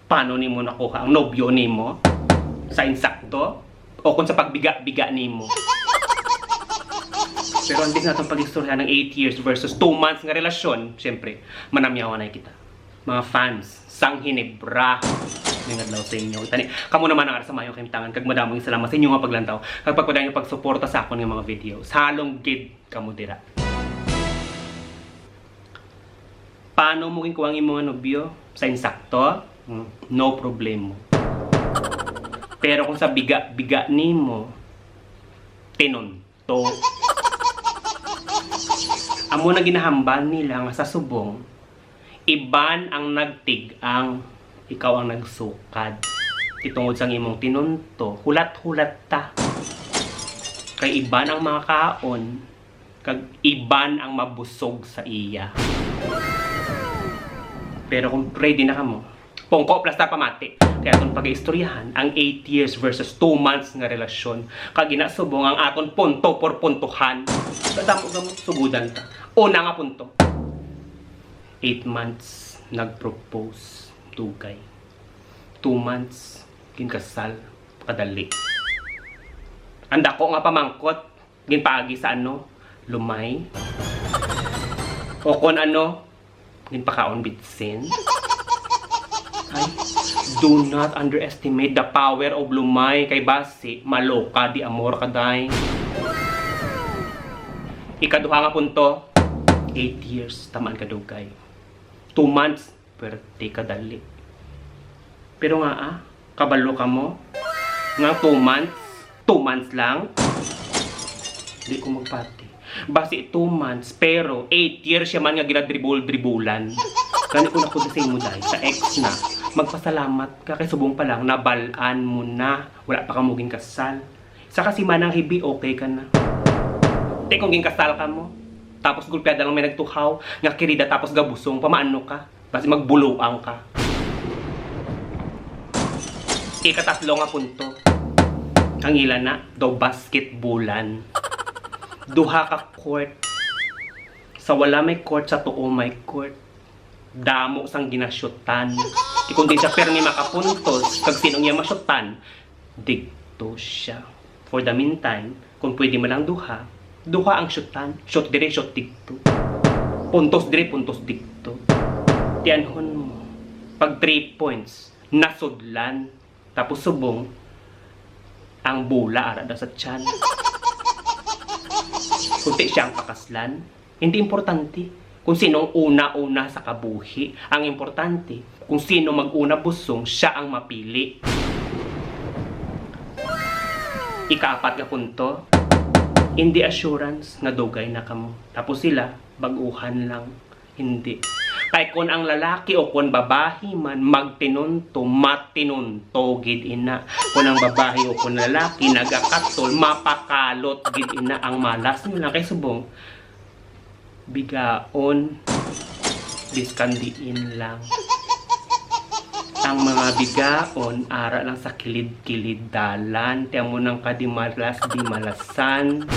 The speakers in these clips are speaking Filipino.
paano nimo nakuha ang nobyo nimo? Sa insakto? O kung sa pagbiga-biga nimo? Pero ang natin pag-istorya ng 8 years versus 2 months nga relasyon, syempre, manamyawan na kita. Mga fans, sang Hinebra. Ngad daw sa inyo. Tani, kamo naman ang sa mayo kay tangan kag madamong salamat sa inyo nga paglantaw. Kag pagpadayon pagsuporta sa akon nga mga videos. Halong gid kamo dira. Paano mo kuha ang imong nobyo? Sa insakto? No problemo. Pero kung sa biga-biga nimo, tinunto. Amo na ginahambal nila nga sa subong, iban ang nagtig-ang, ikaw ang nagsukad. Itungod sang imong tinunto, hulat-hulat ta. Kay iban ang mga kaon, kag iban ang mabusog sa iya. Pero kung ready na kamo, pongko plus ta pamati. Kaya atong pag-istoryahan ang 8 years versus 2 months nga relasyon. Kag ginasubong ang aton punto por puntuhan. Kadamo gamot sugudan ta. Una nga punto. 8 months nag-propose, dugay. 2 months ginkasal, kadali. Anda ko nga pamangkot, ginpaagi sa ano, lumay. O kon ano, ginpakaon bitsin. Ay, do not underestimate the power of lumay kay base maloka di amor kaday. Ikaduha nga punto, 8 years tamaan kadugay. 2 months pwerte kadali. Pero nga kabalo ka mo nga 2 months lang. Di ko magpati. Base 2 months pero 8 years siya man nga ginadribol-dribulan. Gani ko na ko sa mo dahil sa ex na. Magpasalamat ka kay subong pa lang nabalaan mo na. Wala pa ka mo ginkasal. Sa kasi manang hibi okay ka na. Te kung ginkasal ka mo. Tapos gulpiada lang may nagtuhaw. Nga kirida tapos gabusong. Pamaano ka. Basi magbuluang ka. Ikatatlo nga punto. Ang ilan na. Do basketballan. Duha ka court. Sa wala may court, sa tuo may court. Damo sang ginasyutan. Kung di siya permi makapuntos, kag sinong niya masyutan, dikto siya. For the meantime, kung pwede man lang duha ang syutan. Shot dire, shot dikto. Puntos dire, puntos dikto. Tiyanhon mo. Pag 3 points, nasudlan. Tapos subong, ang bula ara sa tiyan. Kunti siyang pakaslan. Hindi importante kung sinong una-una sa kabuhi. Ang importante, kung sino mag-una busong, siya ang mapili. Ikaapat nga punto, hindi assurance nga dugay na kamo. Tapos sila, baguhan lang. Hindi. Kay kung ang lalaki o kung babahi man magtinunto, matinunto gid ina. Kung ang babae o kung lalaki nagakatol, mapakalot gid ina. Ang malas nila kay subong, bigaon, diskandiin lang. Ang mga bigaon, ara lang sa kilid-kilid dalan. Tiyan mo ng kadimalas, di malasan.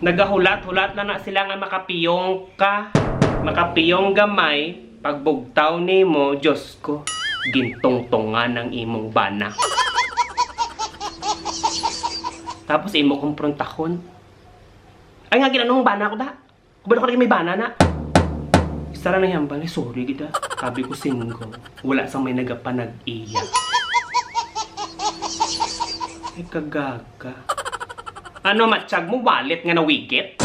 Nagahulat-hulat na sila nga makapiyong ka. Makapiyong gamay, pagbugtaw nimo, Diyos ko, gintong-tongan ng imong bana. Tapos imo kumprontahon. Ay nga ginanong bana ko da. Kubalo ko rin may bana na. Isara na yan bali, sorry kita. Sabi ko single. Wala sa may nagapanag-iya. Ay kagaga. Ano matsyag mo, wallet nga na wigit?